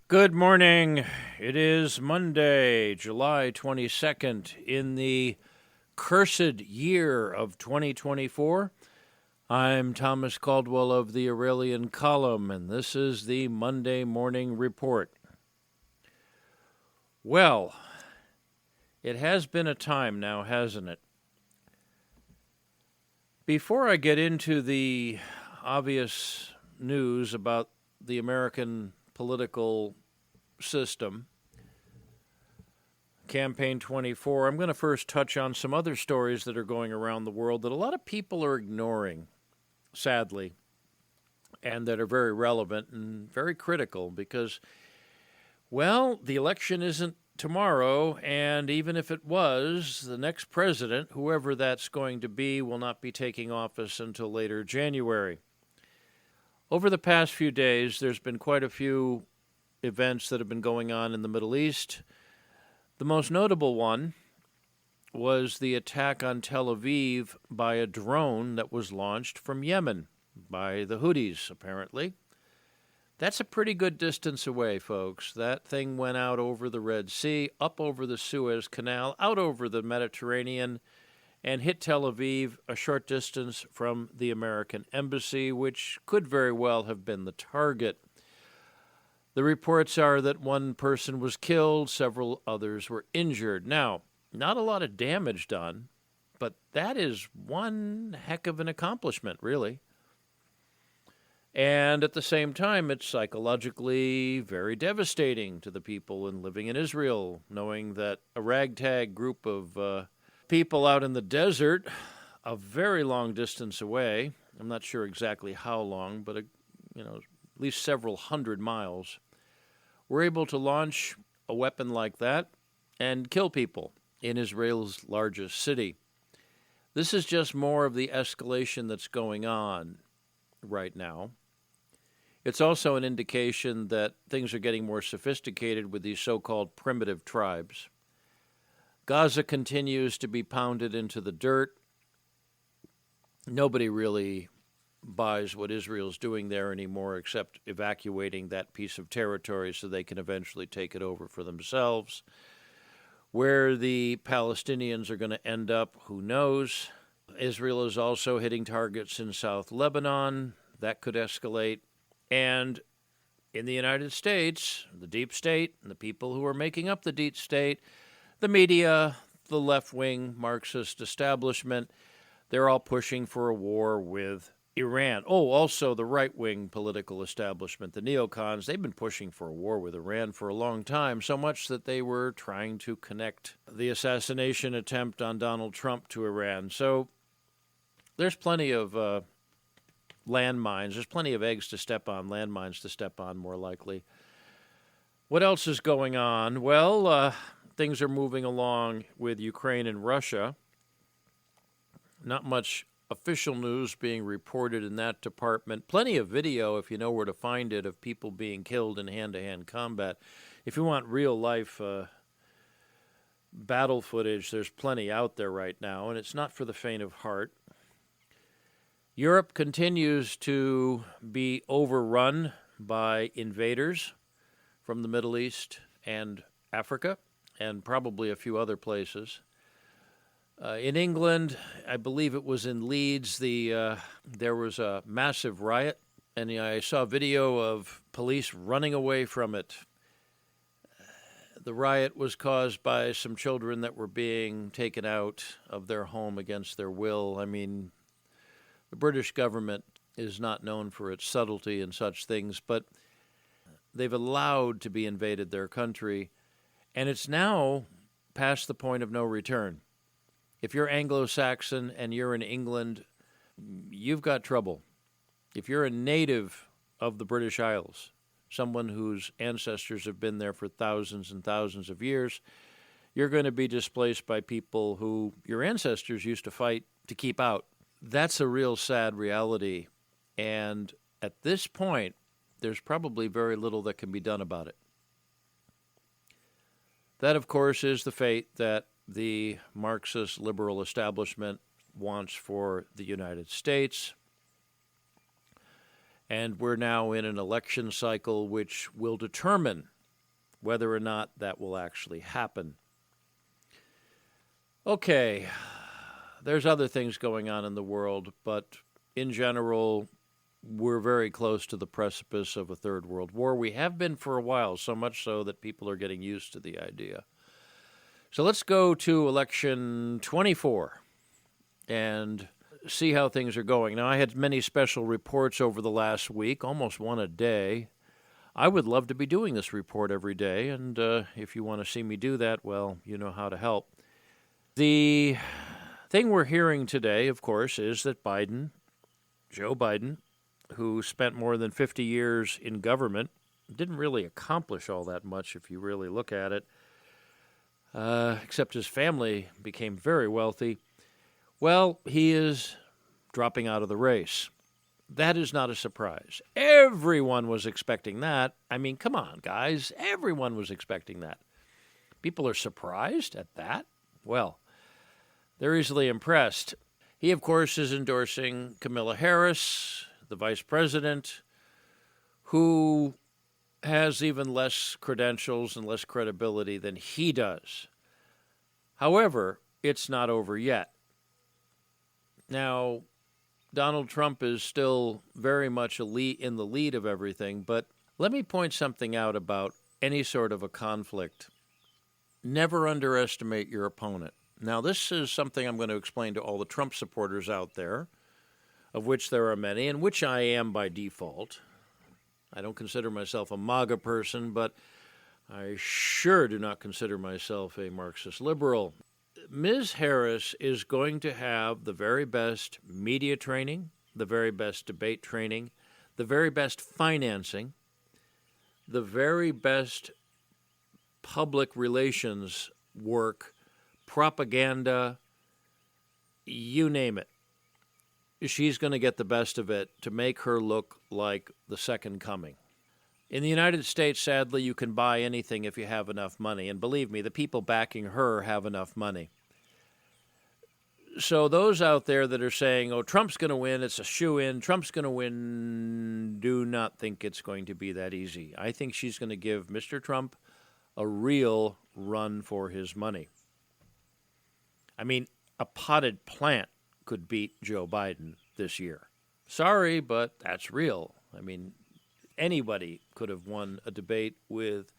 Good morning. It is Monday, July 22nd, in the cursed year of 2024. I'm Thomas Caldwell of the Aurelian Column, and this is the Monday Morning Report. Well, it has been a time now, hasn't it? Before I get into the obvious news about the American political system, Campaign 24, I'm going to first touch on some other stories that are going around the world that a lot of people are ignoring, sadly, and that are very relevant and very critical because, well, the election isn't tomorrow, and even if it was, the next president, whoever that's going to be, will not be taking office until later January. Over the past few days, there's been quite a few events that have been going on in the Middle East. The most notable one was the attack on Tel Aviv by a drone that was launched from Yemen by the Houthis, apparently. That's a pretty good distance away, folks. That thing went out over the Red Sea, up over the Suez Canal, out over the Mediterranean, and hit Tel Aviv, a short distance from the American embassy, which could very well have been the target. The reports are that one person was killed, several others were injured. Now, not a lot of damage done, but that is one heck of an accomplishment, really. And at the same time, it's psychologically very devastating to the people living in Israel, knowing that a ragtag group of people out in the desert, a very long distance away, I'm not sure exactly how long, but at least several hundred miles, were able to launch a weapon like that and kill people in Israel's largest city. This is just more of the escalation that's going on right now. It's also an indication that things are getting more sophisticated with these so-called primitive tribes. Gaza continues to be pounded into the dirt. Nobody really buys what Israel's doing there anymore except evacuating that piece of territory so they can eventually take it over for themselves. Where the Palestinians are going to end up, who knows? Israel is also hitting targets in South Lebanon. That could escalate. And in the United States, the deep state and the people who are making up the deep state, the media, the left-wing Marxist establishment, they're all pushing for a war with Iran. Oh, also the right-wing political establishment, the neocons, they've been pushing for a war with Iran for a long time, so much that they were trying to connect the assassination attempt on Donald Trump to Iran. So there's plenty of landmines. There's plenty of eggs to step on, landmines to step on, more likely. What else is going on? Well, things are moving along with Ukraine and Russia. Not much official news being reported in that department. Plenty of video, if you know where to find it, of people being killed in hand-to-hand combat. If you want real-life battle footage, there's plenty out there right now, and it's not for the faint of heart. Europe continues to be overrun by invaders from the Middle East and Africa, and probably a few other places. In England, I believe it was in Leeds, there was a massive riot, and I saw video of police running away from it. The riot was caused by some children that were being taken out of their home against their will. I mean, the British government is not known for its subtlety in such things, but they've allowed to be invaded their country, and it's now past the point of no return. If you're Anglo-Saxon and you're in England, you've got trouble. If you're a native of the British Isles, someone whose ancestors have been there for thousands and thousands of years, you're going to be displaced by people who your ancestors used to fight to keep out. That's a real sad reality, and at this point, there's probably very little that can be done about it. That, of course, is the fate that the Marxist liberal establishment wants for the United States. And we're now in an election cycle which will determine whether or not that will actually happen. Okay, there's other things going on in the world, but in general, we're very close to the precipice of a third world war. We have been for a while, so much so that people are getting used to the idea. So let's go to election 24 and see how things are going. Now, I had many special reports over the last week, almost one a day. I would love to be doing this report every day, and if you want to see me do that, well, you know how to help. The thing we're hearing today, of course, is that Joe Biden, who spent more than 50 years in government, didn't really accomplish all that much if you really look at it, except his family became very wealthy. Well, he is dropping out of the race. That is not a surprise. Everyone was expecting that. I mean, come on, guys. Everyone was expecting that. People are surprised at that? Well, they're easily impressed. He, of course, is endorsing Kamala Harris, the vice president, who has even less credentials and less credibility than he does. However, it's not over yet. Now, Donald Trump is still very much in the lead of everything, but let me point something out about any sort of a conflict. Never underestimate your opponent. Now, this is something I'm going to explain to all the Trump supporters out there, of which there are many, and which I am by default. I don't consider myself a MAGA person, but I sure do not consider myself a Marxist liberal. Ms. Harris is going to have the very best media training, the very best debate training, the very best financing, the very best public relations work, propaganda, you name it. She's going to get the best of it to make her look like the second coming. In the United States, sadly, you can buy anything if you have enough money. And believe me, the people backing her have enough money. So those out there that are saying, oh, Trump's going to win, it's a shoo-in, Trump's going to win, do not think it's going to be that easy. I think she's going to give Mr. Trump a real run for his money. I mean, a potted plant could beat Joe Biden this year. Sorry, but that's real. I mean, anybody could have won a debate with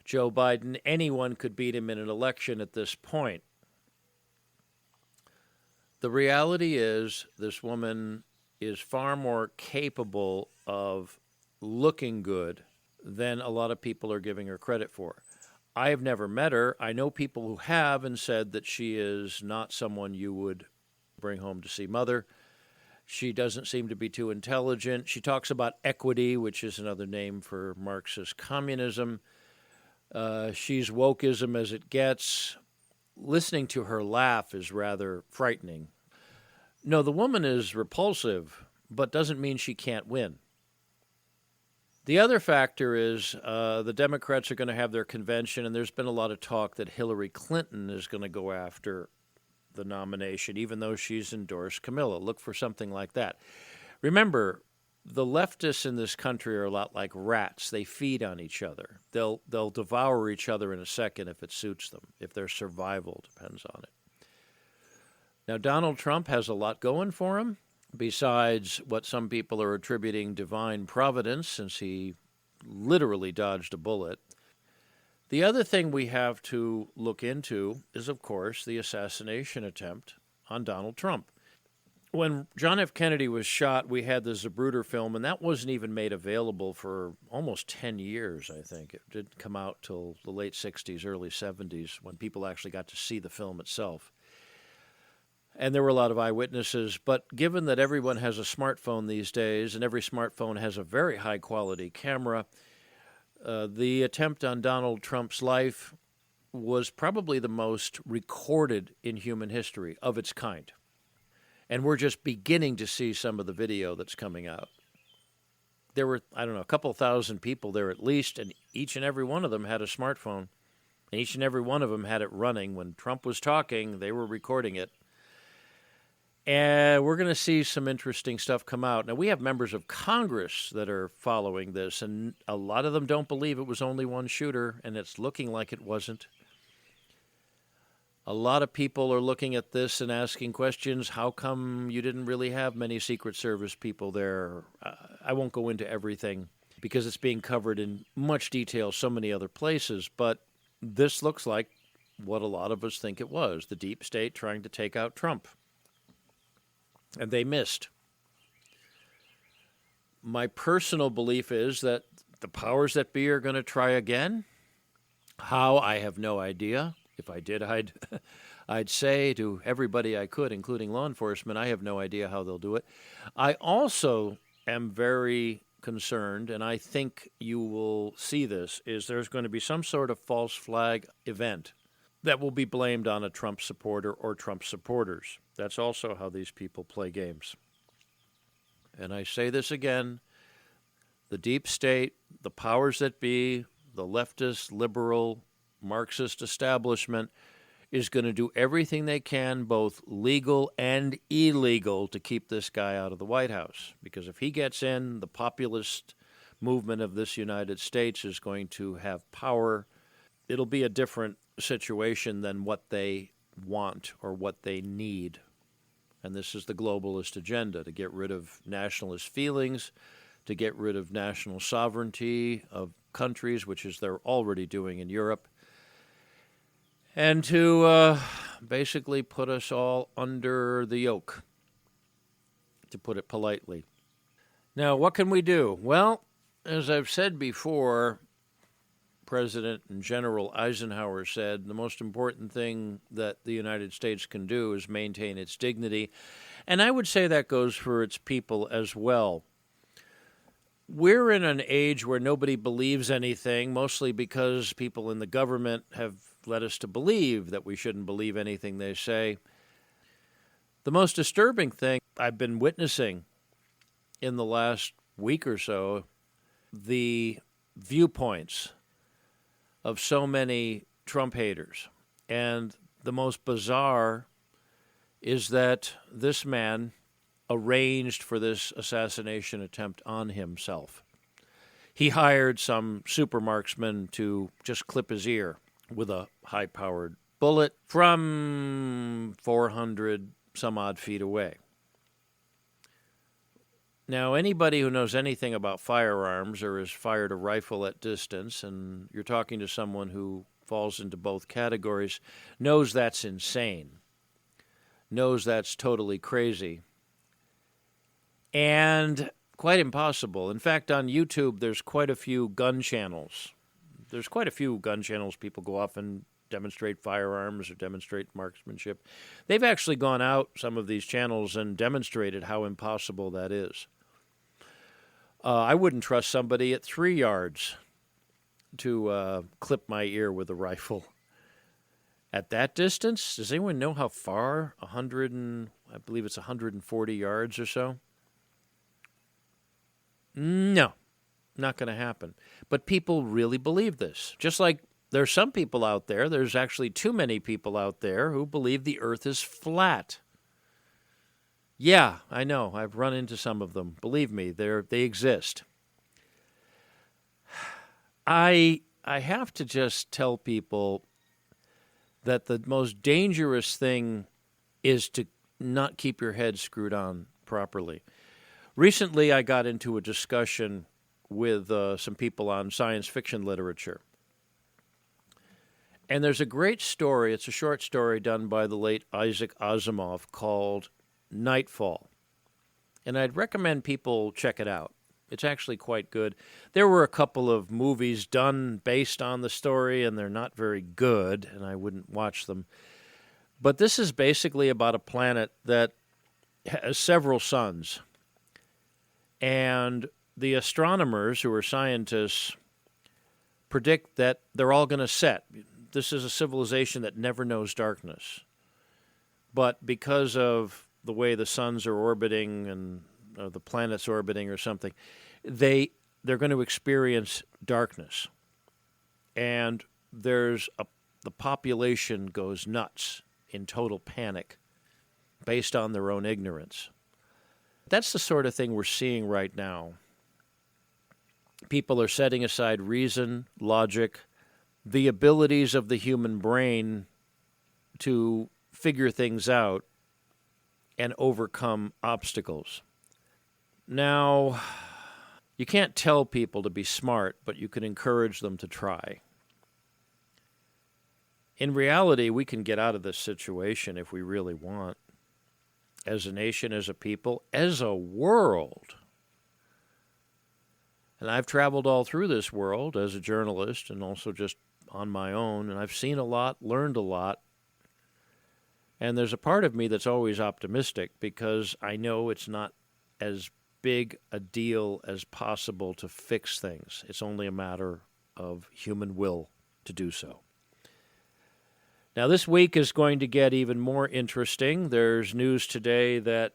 Joe Biden. Anyone could beat him in an election at this point. The reality is this woman is far more capable of looking good than a lot of people are giving her credit for. I have never met her. I know people who have and said that she is not someone you would bring home to see mother. She doesn't seem to be too intelligent. She talks about equity, which is another name for Marxist communism. She's wokeism as it gets. Listening to her laugh is rather frightening. No, the woman is repulsive, but doesn't mean she can't win. The other factor is the Democrats are going to have their convention, and there's been a lot of talk that Hillary Clinton is going to go after the nomination, even though she's endorsed Kamala. Look for something like that. Remember, the leftists in this country are a lot like rats. They feed on each other. They'll devour each other in a second if it suits them, if their survival depends on it. Now, Donald Trump has a lot going for him, besides what some people are attributing divine providence, since he literally dodged a bullet. The other thing we have to look into is, of course, the assassination attempt on Donald Trump. When John F. Kennedy was shot, we had the Zapruder film, and that wasn't even made available for almost 10 years, I think. It didn't come out till the late 60s, early 70s, when people actually got to see the film itself. And there were a lot of eyewitnesses, but given that everyone has a smartphone these days, and every smartphone has a very high-quality camera, the attempt on Donald Trump's life was probably the most recorded in human history of its kind. And we're just beginning to see some of the video that's coming out. There were, a couple thousand people there at least, and each and every one of them had a smartphone. And each and every one of them had it running. When Trump was talking, they were recording it. And we're going to see some interesting stuff come out. Now, we have members of Congress that are following this, and a lot of them don't believe it was only one shooter, and it's looking like it wasn't. A lot of people are looking at this and asking questions. How come you didn't really have many Secret Service people there? I won't go into everything because it's being covered in much detail so many other places, but this looks like what a lot of us think it was, the deep state trying to take out Trump. And they missed. My personal belief is that the powers that be are going to try again. How? I have no idea. If I did, I'd say to everybody I could, including law enforcement, I have no idea how they'll do it. I also am very concerned, and I think you will see this, is there's going to be some sort of false flag event that will be blamed on a Trump supporter or Trump supporters. That's also how these people play games. And I say this again, the deep state, the powers that be, the leftist, liberal, Marxist establishment is going to do everything they can, both legal and illegal, to keep this guy out of the White House. Because if he gets in, the populist movement of this United States is going to have power. It'll be a different situation than what they want or what they need. And this is the globalist agenda, to get rid of nationalist feelings, to get rid of national sovereignty of countries, which is they're already doing in Europe, and to basically put us all under the yoke, to put it politely. Now, what can we do? Well, as I've said before, President and General Eisenhower said the most important thing that the United States can do is maintain its dignity. And I would say that goes for its people as well. We're in an age where nobody believes anything, mostly because people in the government have led us to believe that we shouldn't believe anything they say. The most disturbing thing I've been witnessing in the last week or so, the viewpoints of so many Trump haters. And the most bizarre is that this man arranged for this assassination attempt on himself. He hired some super marksman to just clip his ear with a high-powered bullet from 400 some odd feet away. Now, anybody who knows anything about firearms or has fired a rifle at distance, and you're talking to someone who falls into both categories, knows that's insane, knows that's totally crazy, and quite impossible. In fact, on YouTube, there's quite a few gun channels. There's quite a few gun channels people go off and demonstrate firearms or demonstrate marksmanship. They've actually gone out, some of these channels, and demonstrated how impossible that is. I wouldn't trust somebody at 3 yards to clip my ear with a rifle. At that distance, does anyone know how far? I believe it's 140 yards or so? No, not going to happen. But people really believe this. Just like there's some people out there, there's actually too many people out there who believe the earth is flat. Yeah, I know. I've run into some of them. Believe me, they exist. I have to just tell people that the most dangerous thing is to not keep your head screwed on properly. Recently, I got into a discussion with some people on science fiction literature. And there's a great story. It's a short story done by the late Isaac Asimov called Nightfall. And I'd recommend people check it out. It's actually quite good. There were a couple of movies done based on the story, and they're not very good, and I wouldn't watch them. But this is basically about a planet that has several suns. And the astronomers, who are scientists, predict that they're all going to set. This is a civilization that never knows darkness. But because of the way the suns are orbiting and the planets orbiting or something, they're going to experience darkness. And the population goes nuts in total panic. based on their own ignorance. That's the sort of thing we're seeing right now. People are setting aside reason, logic, the abilities of the human brain to figure things out and overcome obstacles. Now, you can't tell people to be smart, but you can encourage them to try. In reality, we can get out of this situation if we really want. As a nation, as a people, as a world. And I've traveled all through this world as a journalist and also just on my own, and I've seen a lot, learned a lot. And there's a part of me that's always optimistic because I know it's not as big a deal as possible to fix things. It's only a matter of human will to do so. Now, this week is going to get even more interesting. There's news today that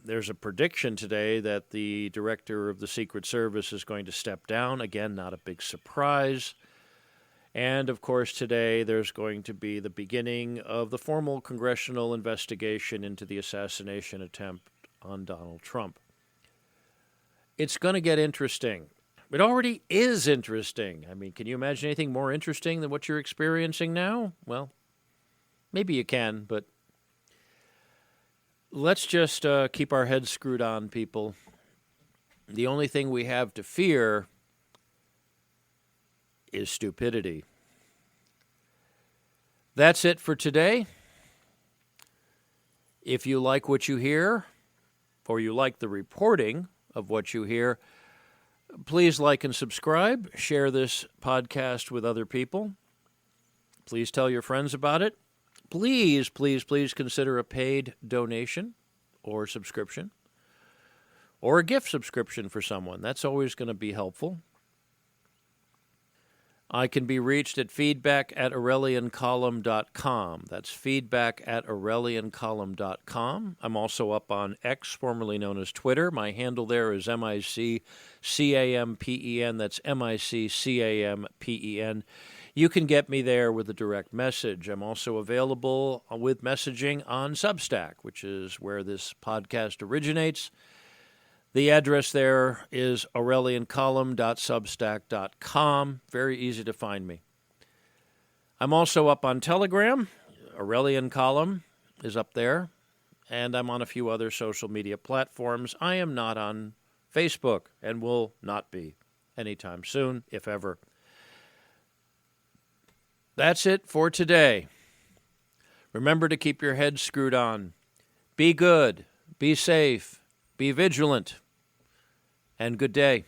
there's a prediction today that the director of the Secret Service is going to step down. Again, not a big surprise. And, of course, today there's going to be the beginning of the formal congressional investigation into the assassination attempt on Donald Trump. It's going to get interesting. It already is interesting. I mean, can you imagine anything more interesting than what you're experiencing now? Well, maybe you can, but let's just keep our heads screwed on, people. The only thing we have to fear is stupidity. That's it for today. If you like what you hear, or you like the reporting of what you hear, please like and subscribe. Share this podcast with other people. Please tell your friends about it. Please, please, please consider a paid donation or subscription or a gift subscription for someone. That's always going to be helpful. I can be reached at feedback@aureliancolumn.com. That's feedback@aureliancolumn.com. I'm also up on X, formerly known as Twitter. My handle there is MICCAMPEN. That's MICCAMPEN. You can get me there with a direct message. I'm also available with messaging on Substack, which is where this podcast originates. The address there is aureliancolumn.substack.com. Very easy to find me. I'm also up on Telegram. Aurelian Column is up there. And I'm on a few other social media platforms. I am not on Facebook and will not be anytime soon, if ever. That's it for today. Remember to keep your head screwed on. Be good. Be safe. Be vigilant. And good day.